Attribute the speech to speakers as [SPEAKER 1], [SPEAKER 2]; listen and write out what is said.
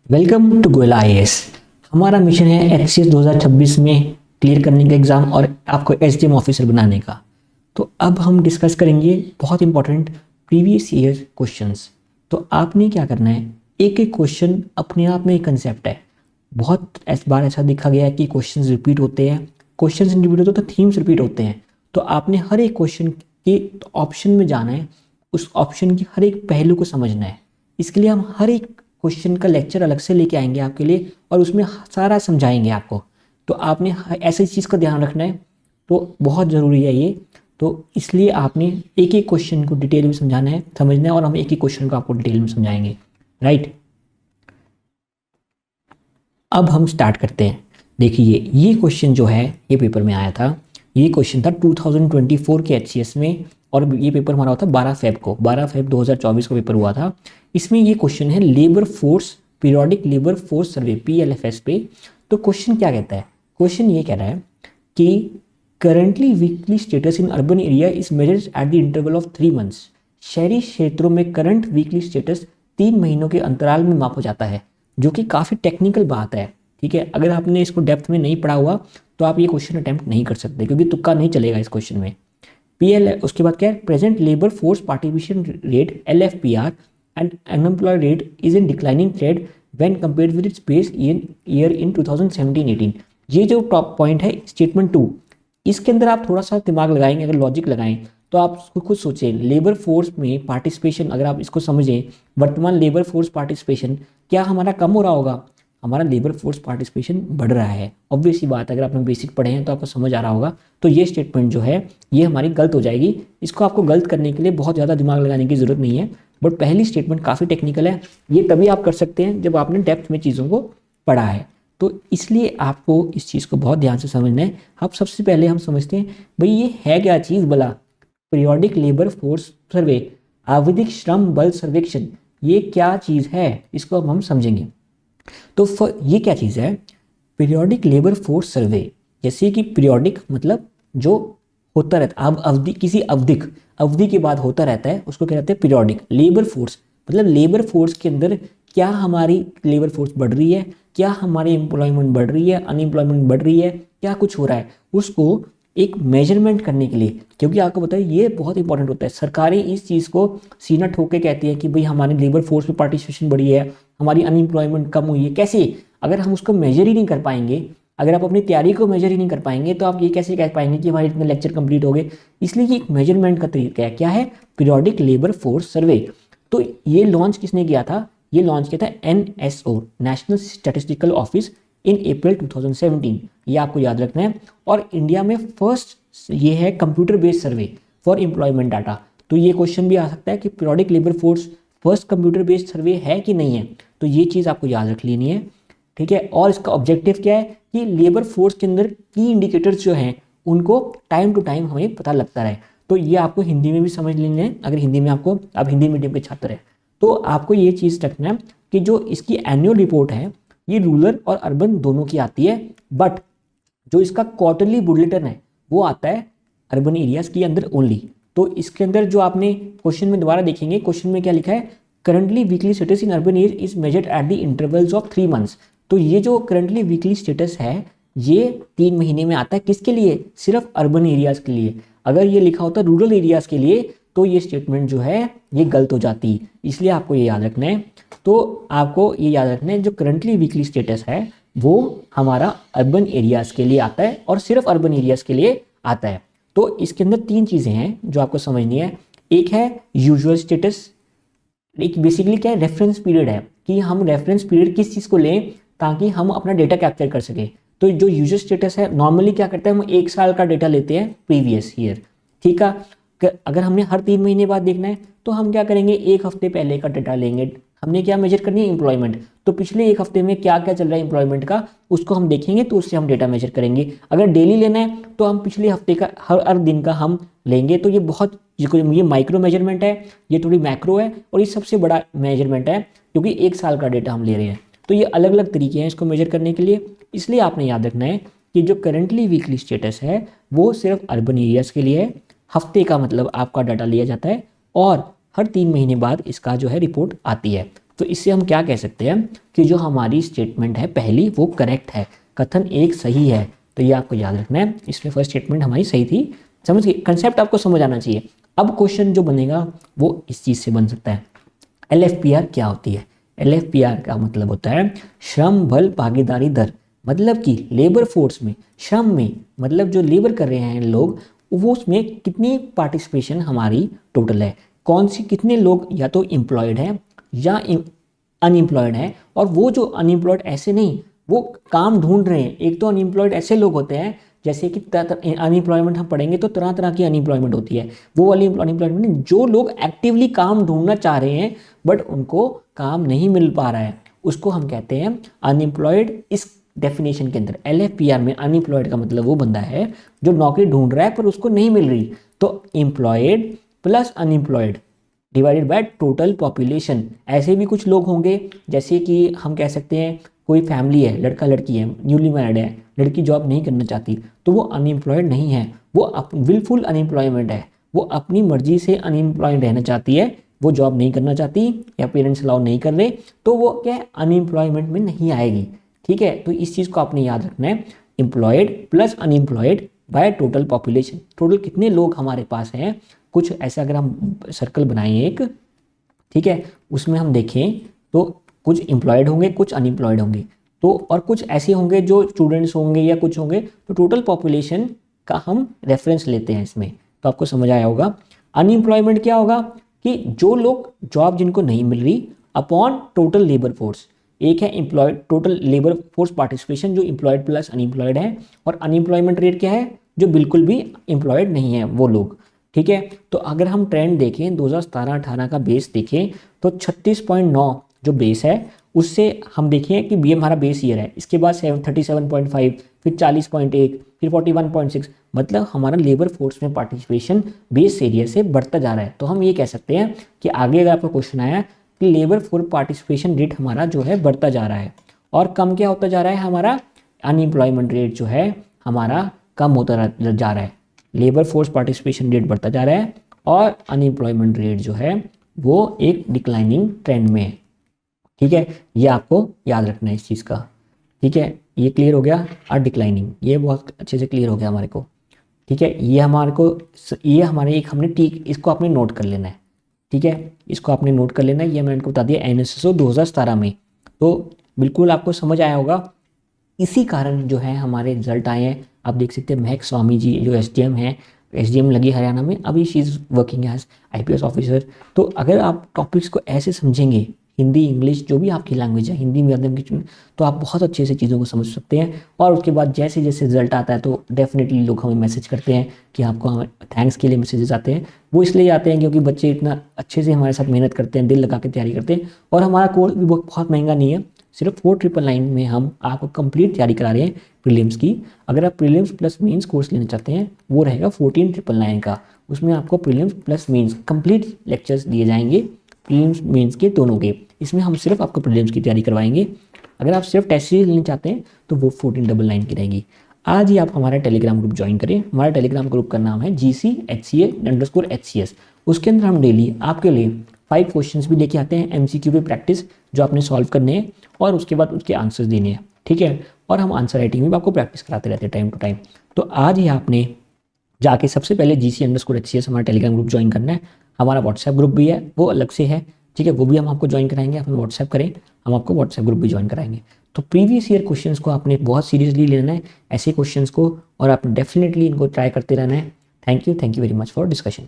[SPEAKER 1] Welcome to Goyla IAS. हमारा mission है HCS 2026 में क्लियर करने का एग्ज़ाम और आपको एसडीएम ऑफिसर बनाने का। तो अब हम डिस्कस करेंगे बहुत इंपॉर्टेंट प्रीवियस ईयर क्वेश्चंस। तो आपने क्या करना है, एक एक क्वेश्चन अपने आप में एक कंसेप्ट है। बहुत बार ऐसा देखा गया है कि क्वेश्चंस रिपीट होते हैं, क्वेश्चंस रिपीट होते हैं तो थीम्स रिपीट होते हैं। तो आपने हर एक क्वेश्चन के ऑप्शन में जाना है, उस ऑप्शन की हर एक पहलू को समझना है। इसके लिए हम हर एक क्वेश्चन का लेक्चर अलग से लेके आएंगे आपके लिए और उसमें सारा समझाएंगे आपको। तो आपने ऐसी चीज़ का ध्यान रखना है, तो बहुत ज़रूरी है ये। तो इसलिए आपने एक एक क्वेश्चन को डिटेल में समझाना है, समझना है, और हम एक एक क्वेश्चन को आपको डिटेल में समझाएंगे। राइट, अब हम स्टार्ट करते हैं। देखिए, ये क्वेश्चन जो है ये पेपर में आया था। ये क्वेश्चन था 2024 के एचसीएस में, और ये पेपर हमारा हुआ था 12 फेब 2024 को पेपर हुआ था। इसमें ये क्वेश्चन है labour force, periodic labour force survey PLFS पे। तो क्वेश्चन क्या कहता है, क्वेश्चन ये कह रहा है कि currently weekly status in urban area is measured at the interval of 3 months. शहरी क्षेत्रों में करंट वीकली स्टेटस 3 महीनों के अंतराल में मापा जाता है, जो कि काफ़ी टेक्निकल बात है। ठीक है, अगर आपने इसको डेप्थ में नहीं पढ़ा हुआ तो आप ये क्वेश्चन अटेम्प्ट नहीं कर सकते, क्योंकि तुक्का नहीं चलेगा इस क्वेश्चन में। पीएल, उसके बाद क्या है, present labour force participation rate LFPR and unemployed rate is in declining trend when compared with its base year in 2017-18। ये जो टॉप पॉइंट है स्टेटमेंट 2, इसके अंदर आप थोड़ा सा दिमाग लगाएंगे, अगर लॉजिक लगाएं तो आप उसको खुद सोचें। लेबर फोर्स में पार्टिसिपेशन, अगर आप इसको समझें, वर्तमान लेबर फोर्स पार्टिसिपेशन क्या हमारा कम हो रहा होगा? हमारा लेबर फोर्स पार्टिसिपेशन बढ़ रहा है। ऑब्वियस ही बात है, अगर आपने बेसिक पढ़े हैं तो आपको समझ आ रहा होगा। तो ये स्टेटमेंट जो है ये हमारी गलत हो जाएगी। इसको आपको गलत करने के लिए बहुत ज़्यादा दिमाग लगाने की ज़रूरत नहीं है, बट पहली स्टेटमेंट काफ़ी टेक्निकल है। ये तभी आप कर सकते हैं जब आपने डेप्थ में चीज़ों को पढ़ा है। तो इसलिए आपको इस चीज़ को बहुत ध्यान से समझना है। अब सबसे पहले हम समझते हैं भाई ये है क्या चीज़ भला, पीरियोडिक लेबर फोर्स सर्वे, आवधिक श्रम बल सर्वेक्षण। ये क्या चीज़ है, इसको अब हम समझेंगे। तो ये क्या चीज़ है, पीरियोडिक लेबर फोर्स सर्वे। जैसे कि पीरियोडिक मतलब जो होता रहता है, अब अवधि, किसी अवधि के बाद होता रहता है, उसको क्या कहते हैं पीरियोडिक। लेबर फोर्स मतलब लेबर फोर्स के अंदर क्या हमारी लेबर फोर्स बढ़ रही है, क्या हमारी एम्प्लॉयमेंट बढ़ रही है, अनएम्प्लॉयमेंट बढ़ रही है, क्या कुछ हो रहा है, उसको एक मेजरमेंट करने के लिए। क्योंकि आपको पता है ये बहुत इंपॉर्टेंट होता है। सरकारें इस चीज़ को सीना ठोक के कहती है कि भाई हमारी लेबर फोर्स में पार्टिसिपेशन बढ़ी है, हमारी अनएम्प्लॉयमेंट कम हुई है। कैसे? अगर हम उसको मेजर ही नहीं कर पाएंगे, अगर आप अपनी तैयारी को मेजर ही नहीं कर पाएंगे, तो आप ये कैसे कह पाएंगे कि हमारे इतने लेक्चर कंप्लीट हो गए? इसलिए एक मेजरमेंट का तरीका है, क्या है, पीरियोडिक लेबर फोर्स सर्वे। तो ये लॉन्च किसने किया था? ये लॉन्च किया था एनएसओ, नेशनल स्टैटिस्टिकल ऑफिस, इन अप्रैल 2017। ये आपको याद रखना है। और इंडिया में फर्स्ट ये है computer based survey for employment data. तो ये क्वेश्चन भी आ सकता है कि periodic labour force first computer based सर्वे है कि नहीं है। तो ये चीज़ आपको याद रख लेनी है। ठीक है, और इसका ऑब्जेक्टिव क्या है कि लेबर फोर्स के अंदर की इंडिकेटर्स जो हैं उनको टाइम टू टाइम हमें पता लगता रहे। तो ये आपको हिंदी में भी समझ लेना है। अगर हिंदी में आप हिंदी मीडियम के छात्र हैं तो आपको ये चीज़ रखना है कि जो इसकी एनुअल रिपोर्ट है ये रूरल और अर्बन दोनों की आती है, बट जो इसका क्वार्टरली बुलेटिन है वो आता है अर्बन एरियाज के अंदर ओनली। तो इसके अंदर जो आपने क्वेश्चन में दोबारा देखेंगे, क्वेश्चन में क्या लिखा है, currently weekly status in urban area is measured at the intervals of 3 months. तो ये जो करंटली वीकली स्टेटस है ये 3 महीने में आता है। किसके लिए? सिर्फ अर्बन एरियाज के लिए। अगर ये लिखा होता रूरल एरियाज के लिए तो ये स्टेटमेंट जो है ये गलत हो जाती। इसलिए आपको ये याद रखना है। तो आपको ये याद रखना है जो करंटली वीकली स्टेटस है वो हमारा अर्बन एरियाज़ के लिए आता है और सिर्फ अर्बन एरियाज़ के लिए आता है। तो इसके अंदर 3 चीज़ें हैं जो आपको समझनी है। एक है यूजुअल स्टेटस, एक बेसिकली क्या है, रेफरेंस पीरियड है कि हम रेफरेंस पीरियड किस चीज़ को लें ताकि हम अपना डेटा कैप्चर कर सकें। तो जो यूजुअल स्टेटस है नॉर्मली क्या करते हैं, हम 1 साल का डेटा लेते हैं प्रीवियस ईयर। ठीक है, अगर हमने हर 3 महीने बाद देखना है तो हम क्या करेंगे, 1 हफ्ते पहले का डेटा लेंगे। हमने क्या मेजर करनी है, एम्प्लॉयमेंट। तो पिछले 1 हफ्ते में क्या क्या चल रहा है एम्प्लॉयमेंट का उसको हम देखेंगे, तो उससे हम डेटा मेजर करेंगे। अगर डेली लेना है तो हम पिछले हफ्ते का हर दिन का हम लेंगे। तो ये माइक्रो मेजरमेंट है, ये थोड़ी मैक्रो है, और ये सबसे बड़ा मेजरमेंट है क्योंकि 1 साल का डेटा हम ले रहे हैं। तो ये अलग अलग तरीके हैं इसको मेजर करने के लिए। इसलिए आपने याद रखना है कि जो करंटली वीकली स्टेटस है वो सिर्फ अर्बन एरियाज़ के लिए है। हफ्ते का मतलब आपका डाटा लिया जाता है और हर 3 महीने बाद इसका जो है रिपोर्ट आती है। तो इससे हम क्या कह सकते हैं कि जो हमारी स्टेटमेंट है पहली वो करेक्ट है, कथन एक सही है। तो ये आपको याद रखना है, इसमें फर्स्ट स्टेटमेंट हमारी सही थी। समझ गए, कंसेप्ट आपको समझ आना चाहिए। अब क्वेश्चन जो बनेगा वो इस चीज़ से बन सकता है, LFPR क्या होती है। LFPR का मतलब होता है श्रम बल भागीदारी दर, मतलब कि लेबर फोर्स में, श्रम में मतलब जो लेबर कर रहे हैं लोग, वो उसमें कितनी पार्टिसिपेशन हमारी टोटल है, कौन सी कितने लोग या तो एम्प्लॉयड हैं या अनएम्प्लॉयड हैं। और वो जो अनएम्प्लॉयड ऐसे नहीं, वो काम ढूंढ रहे हैं। एक तो अनएम्प्लॉयड ऐसे लोग होते हैं जैसे कि अनएम्प्लॉयमेंट हम पढ़ेंगे तो तरह तरह की अनएम्प्लॉयमेंट होती है, वो वाली अनएम्प्लॉयमेंट नहीं, जो लोग एक्टिवली काम ढूंढना चाह रहे हैं बट उनको काम नहीं मिल पा रहा है, उसको हम कहते हैं अनएम्प्लॉयड। इस डेफिनेशन के अंदर LFPR में अनएम्प्लॉयड का मतलब वो बंदा है जो नौकरी ढूंढ रहा है पर उसको नहीं मिल रही। तो employed plus unemployed divided by total population. ऐसे भी कुछ लोग होंगे जैसे कि हम कह सकते हैं कोई फैमिली है, लड़का लड़की है, न्यूली मैरिड है, लड़की जॉब नहीं करना चाहती, तो वो अनएम्प्लॉयड नहीं है, वो विलफुल अनएम्प्लॉयमेंट है, वो अपनी मर्जी से अनएम्प्लॉयड रहना चाहती है, वो जॉब नहीं करना चाहती या पेरेंट्स अलाउ नहीं कर रहे, तो वो क्या है अनएम्प्लॉयमेंट में नहीं आएगी। ठीक है, तो इस चीज़ को आपने याद रखना है, employed plus unemployed by total population. Total कितने लोग हमारे पास हैं, कुछ ऐसा अगर हम सर्कल बनाएं एक, ठीक है, उसमें हम देखें तो कुछ एम्प्लॉयड होंगे, कुछ अनएम्प्लॉयड होंगे, तो और कुछ ऐसे होंगे जो स्टूडेंट्स होंगे या कुछ होंगे, तो टोटल पॉपुलेशन का हम रेफरेंस लेते हैं इसमें। तो आपको समझ आया होगा। अनएम्प्लॉयमेंट क्या होगा कि जो लोग जॉब जिनको नहीं मिल रही अपॉन टोटल लेबर फोर्स। एक है employed total labour force participation जो एम्प्लॉयड प्लस अनएम्प्लॉयड है, और अनएम्प्लॉयमेंट रेट क्या है जो बिल्कुल भी एम्प्लॉयड नहीं है वो लोग। ठीक है, तो अगर हम ट्रेंड देखें 2017-18 का बेस देखें तो 36.9 जो बेस है उससे हम देखें कि ये हमारा बेस ईयर है, इसके बाद 37.5, फिर 40.1, फिर 41.6, मतलब हमारा लेबर फोर्स में पार्टिसिपेशन बेस एरिया से बढ़ता जा रहा है। तो हम ये कह सकते हैं कि आगे अगर आपका क्वेश्चन आया कि लेबर फोर्स पार्टिसिपेशन रेट हमारा जो है बढ़ता जा रहा है, और कम क्या होता जा रहा है, हमारा अनएम्प्लॉयमेंट रेट जो है हमारा कम होता जा रहा है। लेबर फोर्स पार्टिसिपेशन रेट बढ़ता जा रहा है और अनएम्प्लॉयमेंट रेट जो है वो एक डिक्लाइनिंग ट्रेंड में है। ठीक है, ये आपको याद रखना है इस चीज़ का। ठीक है, ये क्लियर हो गया। और डिक्लाइनिंग ये बहुत अच्छे से क्लियर हो गया हमारे को। ठीक है, ये हमारे को ये हमारे एक हमने ठीक इसको आपने नोट कर लेना है। ठीक है, इसको आपने नोट कर लेना है, ये मैंने आपको बता दिया NSSO 2017 में। तो बिल्कुल आपको समझ आया होगा। इसी कारण जो है हमारे रिजल्ट आए हैं। आप देख सकते हैं महक स्वामी जी जो SDM हैं, SDM लगी हरियाणा में, अभी she is working as IPS officer. तो अगर आप टॉपिक्स को ऐसे समझेंगे, हिंदी इंग्लिश जो भी आपकी लैंग्वेज है, हिंदी माध्यम की चुन, तो आप बहुत अच्छे से चीज़ों को समझ सकते हैं। और उसके बाद जैसे जैसे रिजल्ट आता है तो डेफिनेटली लोग हमें मैसेज करते हैं कि आपको हमें थैंक्स के लिए मैसेजेस आते हैं। वो इसलिए आते हैं क्योंकि बच्चे इतना अच्छे से हमारे साथ मेहनत करते हैं, दिल लगा के तैयारी करते हैं। और हमारा कोर्स भी बहुत महंगा नहीं है, सिर्फ 4999 में हम आपको कंप्लीट तैयारी करा रहे हैं प्रीलिम्स की। अगर आप प्रीलिम्स प्लस मेंस कोर्स लेना चाहते हैं वो रहेगा 14999 का। उसमें आपको prelims plus mains complete lectures दिए जाएंगे, प्रीलिम्स मेंस के दोनों के। इसमें हम सिर्फ आपको प्रीलिम्स की तैयारी करवाएंगे। अगर आप सिर्फ टेस्ट सीरीज लेना चाहते हैं तो वो 1499 की रहेगी। आज ही आप हमारा टेलीग्राम ग्रुप ज्वाइन करें। हमारा टेलीग्राम ग्रुप का नाम है GCHCA_HCS। उसके अंदर हम डेली आपके लिए 5 क्वेश्चंस भी लेके आते हैं, MCQ पे प्रैक्टिस जो आपने सॉल्व करने हैं और उसके बाद उसके आंसर्स देने हैं। ठीक है, और हम आंसर राइटिंग में भी आपको प्रैक्टिस कराते रहते हैं टाइम टू टाइम। तो आज ही आपने जाके सबसे पहले GC_HCS हमारा टेलीग्राम ग्रुप ज्वाइन करना है। हमारा व्हाट्सएप ग्रुप भी है, वो अलग से है। ठीक है, वो भी हम आपको ज्वाइन कराएंगे। आप व्हाट्सएप करें, हम आपको व्हाट्सएप ग्रुप भी ज्वाइन कराएंगे। तो प्रीवियस ईयर क्वेश्चंस को आपने बहुत सीरियसली लेना है, ऐसे क्वेश्चंस को, और आप डेफिनेटली इनको ट्राई करते रहना है। Thank you very much for discussion.